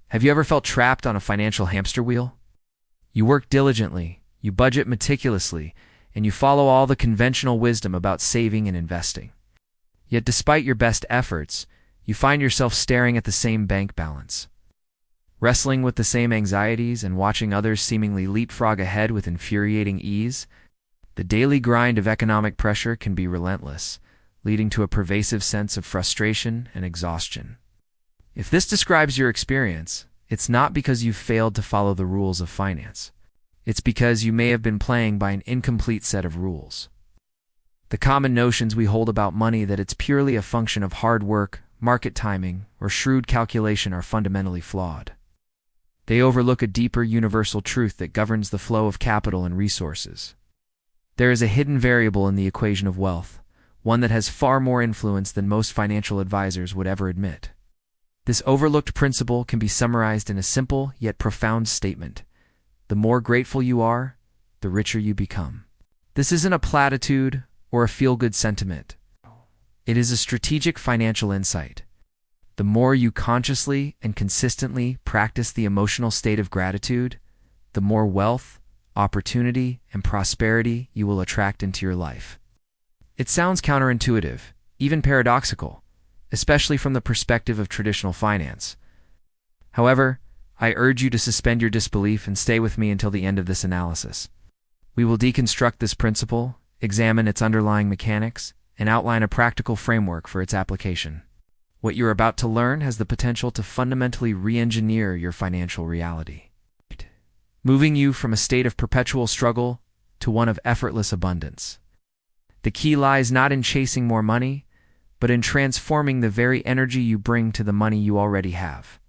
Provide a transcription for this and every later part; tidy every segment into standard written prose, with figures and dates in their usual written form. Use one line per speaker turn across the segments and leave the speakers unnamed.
Have you ever felt trapped on a financial hamster wheel? You work diligently, you budget meticulously, and you follow all the conventional wisdom about saving and investing. Yet despite your best efforts, you find yourself staring at the same bank balance, wrestling with the same anxieties and watching others seemingly leapfrog ahead with infuriating ease. The daily grind of economic pressure can be relentless, leading to a pervasive sense of frustration and exhaustion. If this describes your experience, it's not because you've failed to follow the rules of finance. It's because you may have been playing by an incomplete set of rules. The common notions we hold about money that it's purely a function of hard work, market timing, or shrewd calculation are fundamentally flawed. They overlook a deeper universal truth that governs the flow of capital and resources. There is a hidden variable in the equation of wealth, one that has far more influence than most financial advisors would ever admit. This overlooked principle can be summarized in a simple yet profound statement: the more grateful you are, the richer you become. This isn't a platitude or a feel-good sentiment. It is a strategic financial insight. The more you consciously and consistently practice the emotional state of gratitude, the more wealth, opportunity, and prosperity you will attract into your life. It sounds counterintuitive, even paradoxical, especially from the perspective of traditional finance. However, I urge you to suspend your disbelief and stay with me until the end of this analysis. We will deconstruct this principle, examine its underlying mechanics, and outline a practical framework for its application. What you're about to learn has the potential to fundamentally re-engineer your financial reality, moving you from a state of perpetual struggle to one of effortless abundance. The key lies not in chasing more money, but in transforming the very energy you bring to the money you already have.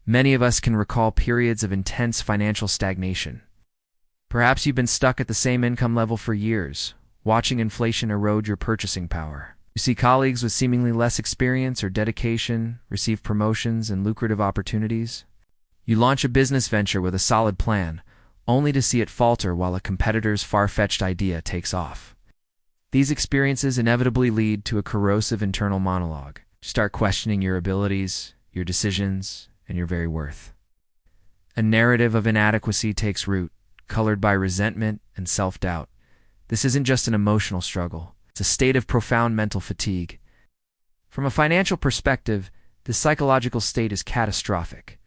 Many of us can recall periods of intense financial stagnation. Perhaps you've been stuck at the same income level for years, watching inflation erode your purchasing power. You see colleagues with seemingly less experience or dedication receive promotions and lucrative opportunities. You launch a business venture with a solid plan, only to see it falter while a competitor's far-fetched idea takes off. These experiences inevitably lead to a corrosive internal monologue. You start questioning your abilities, your decisions, and your very worth. A narrative of inadequacy takes root, colored by resentment and self-doubt. This isn't just an emotional struggle. It's a state of profound mental fatigue. From a financial perspective, this psychological state is catastrophic.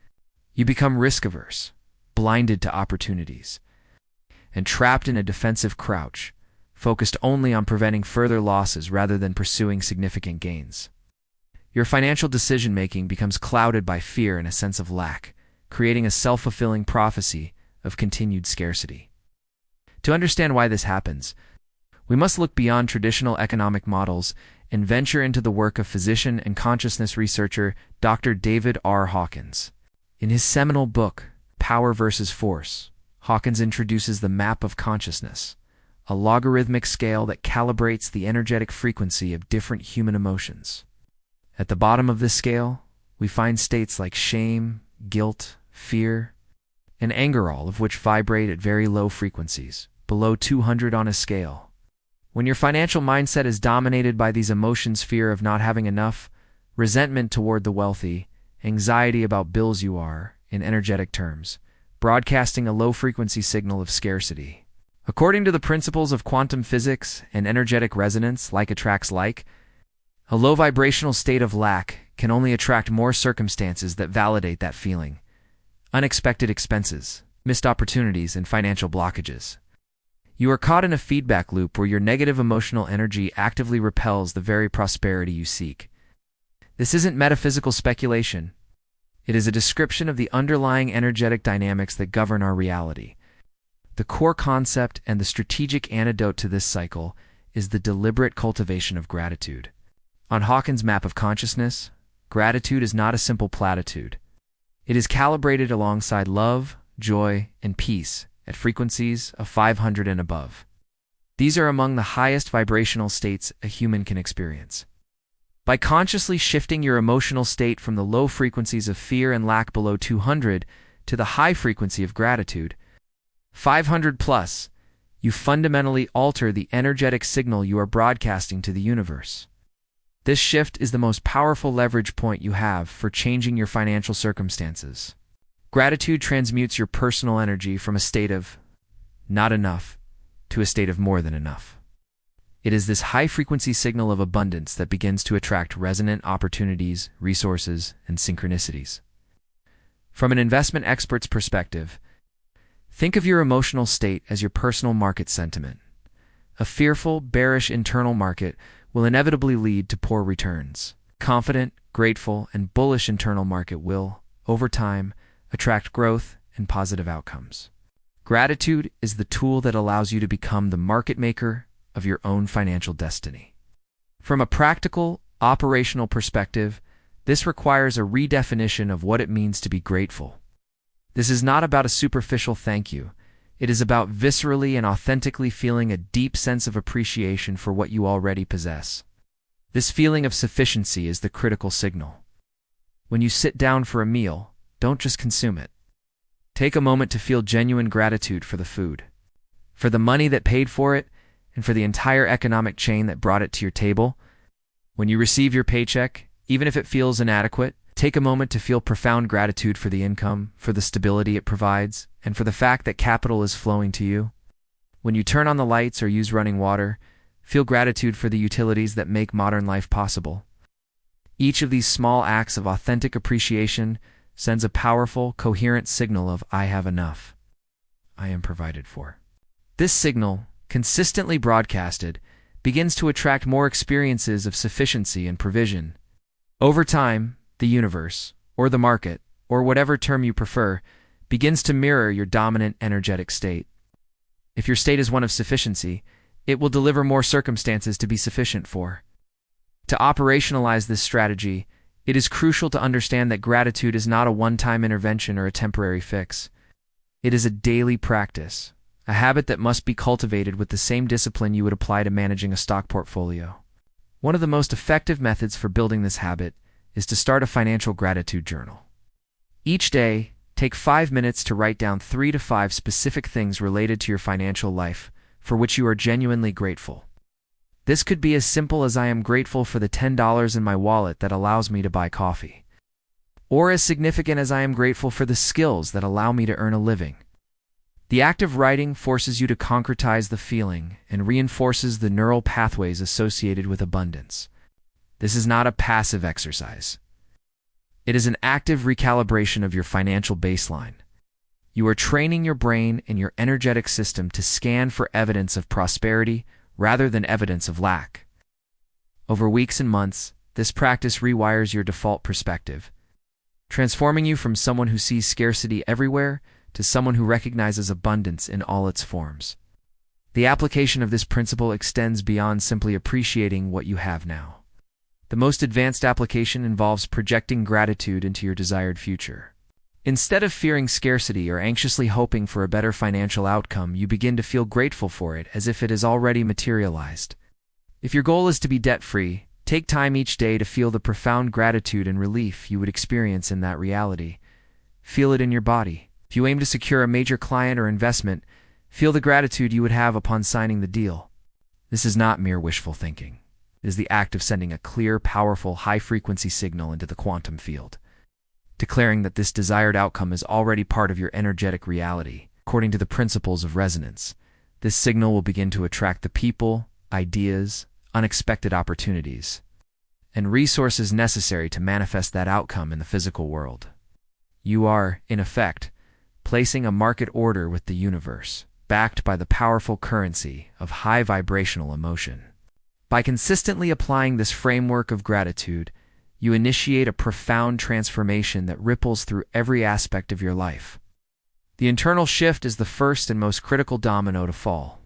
You become risk-averse, blinded to opportunities, and trapped in a defensive crouch, focused only on preventing further losses rather than pursuing significant gains. Your financial decision-making becomes clouded by fear and a sense of lack, creating a self-fulfilling prophecy of continued scarcity. To understand why this happens, we must look beyond traditional economic models and venture into the work of physician and consciousness researcher Dr. David R. Hawkins. In his seminal book, Power versus Force, Hawkins introduces the map of consciousness, a logarithmic scale that calibrates the energetic frequency of different human emotions. At the bottom of this scale, we find states like shame, guilt, fear, and anger, all of which vibrate at very low frequencies, below 200 on a scale. When your financial mindset is dominated by these emotions, fear of not having enough, resentment toward the wealthy, anxiety about bills, you are, in energetic terms, broadcasting a low-frequency signal of scarcity. According to the principles of quantum physics and energetic resonance, like attracts like, a low vibrational state of lack can only attract more circumstances that validate that feeling: unexpected expenses, missed opportunities, and financial blockages. You are caught in a feedback loop where your negative emotional energy actively repels the very prosperity you seek. This isn't metaphysical speculation. It is a description of the underlying energetic dynamics that govern our reality. The core concept and the strategic antidote to this cycle is the deliberate cultivation of gratitude. On Hawkins' map of consciousness, gratitude is not a simple platitude. It is calibrated alongside love, joy, and peace at frequencies of 500 and above. These are among the highest vibrational states a human can experience. By consciously shifting your emotional state from the low frequencies of fear and lack below 200 to the high frequency of gratitude, 500 plus, you fundamentally alter the energetic signal you are broadcasting to the universe. This shift is the most powerful leverage point you have for changing your financial circumstances. Gratitude transmutes your personal energy from a state of not enough to a state of more than enough. It is this high-frequency signal of abundance that begins to attract resonant opportunities, resources, and synchronicities. From an investment expert's perspective, think of your emotional state as your personal market sentiment. A fearful, bearish internal market will inevitably lead to poor returns. Confident, grateful, and bullish internal market will, over time, attract growth and positive outcomes. Gratitude is the tool that allows you to become the market maker of your own financial destiny. From a practical, operational perspective, this requires a redefinition of what it means to be grateful. This is not about a superficial thank you. It is about viscerally and authentically feeling a deep sense of appreciation for what you already possess. This feeling of sufficiency is the critical signal. When you sit down for a meal, don't just consume it. Take a moment to feel genuine gratitude for the food, for the money that paid for it, and for the entire economic chain that brought it to your table. When you receive your paycheck, even if it feels inadequate, take a moment to feel profound gratitude for the income, for the stability it provides, and for the fact that capital is flowing to you. When you turn on the lights or use running water, feel gratitude for the utilities that make modern life possible. Each of these small acts of authentic appreciation sends a powerful, coherent signal of "I have enough. I am provided for." This signal, consistently broadcasted, begins to attract more experiences of sufficiency and provision. Over time, the universe, or the market, or whatever term you prefer, begins to mirror your dominant energetic state. If your state is one of sufficiency, it will deliver more circumstances to be sufficient for. To operationalize this strategy, it is crucial to understand that gratitude is not a one-time intervention or a temporary fix. It is a daily practice, a habit that must be cultivated with the same discipline you would apply to managing a stock portfolio. One of the most effective methods for building this habit is to start a financial gratitude journal. Each day, take 5 minutes to write down 3 to 5 specific things related to your financial life for which you are genuinely grateful. This could be as simple as "I am grateful for the $10 in my wallet that allows me to buy coffee," or as significant as "I am grateful for the skills that allow me to earn a living." The act of writing forces you to concretize the feeling and reinforces the neural pathways associated with abundance. This is not a passive exercise. It is an active recalibration of your financial baseline. You are training your brain and your energetic system to scan for evidence of prosperity rather than evidence of lack. Over weeks and months, this practice rewires your default perspective, transforming you from someone who sees scarcity everywhere to someone who recognizes abundance in all its forms. The application of this principle extends beyond simply appreciating what you have now. The most advanced application involves projecting gratitude into your desired future. Instead of fearing scarcity or anxiously hoping for a better financial outcome, you begin to feel grateful for it as if it has already materialized. If your goal is to be debt-free, take time each day to feel the profound gratitude and relief you would experience in that reality. Feel it in your body. If you aim to secure a major client or investment, feel the gratitude you would have upon signing the deal. This is not mere wishful thinking. It is the act of sending a clear, powerful, high-frequency signal into the quantum field, declaring that this desired outcome is already part of your energetic reality. According to the principles of resonance, this signal will begin to attract the people, ideas, unexpected opportunities, and resources necessary to manifest that outcome in the physical world. You are, in effect, placing a market order with the universe, backed by the powerful currency of high vibrational emotion. By consistently applying this framework of gratitude, you initiate a profound transformation that ripples through every aspect of your life. The internal shift is the first and most critical domino to fall.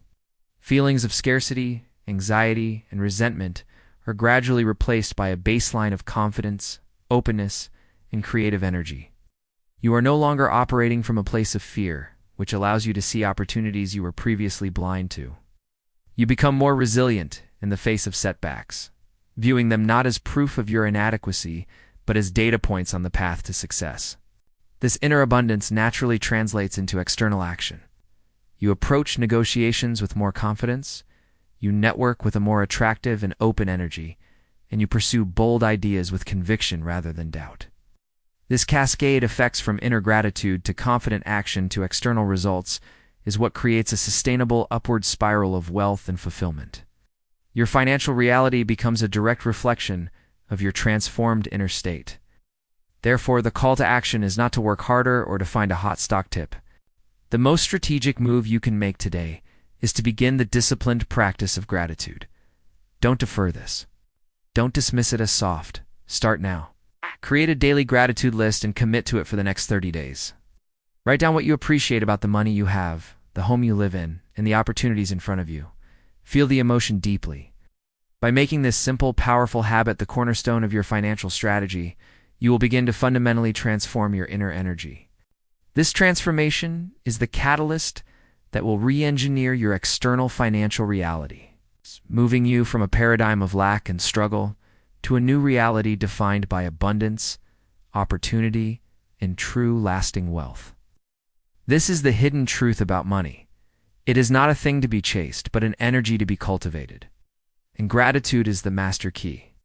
Feelings of scarcity, anxiety, and resentment are gradually replaced by a baseline of confidence, openness, and creative energy. You are no longer operating from a place of fear, which allows you to see opportunities you were previously blind to. You become more resilient in the face of setbacks, viewing them not as proof of your inadequacy, but as data points on the path to success. This inner abundance naturally translates into external action. You approach negotiations with more confidence, you network with a more attractive and open energy, and you pursue bold ideas with conviction rather than doubt. This cascade effects from inner gratitude to confident action to external results is what creates a sustainable upward spiral of wealth and fulfillment. Your financial reality becomes a direct reflection of your transformed inner state. Therefore, the call to action is not to work harder or to find a hot stock tip. The most strategic move you can make today is to begin the disciplined practice of gratitude. Don't defer this. Don't dismiss it as soft. Start now. Create a daily gratitude list and commit to it for the next 30 days. Write down what you appreciate about the money you have, the home you live in, and the opportunities in front of you. Feel the emotion deeply. By making this simple, powerful habit the cornerstone of your financial strategy, you will begin to fundamentally transform your inner energy. This transformation is the catalyst that will re-engineer your external financial reality, moving you from a paradigm of lack and struggle to a new reality defined by abundance, opportunity, and true lasting wealth. This is the hidden truth about money. It is not a thing to be chased, but an energy to be cultivated. And gratitude is the master key.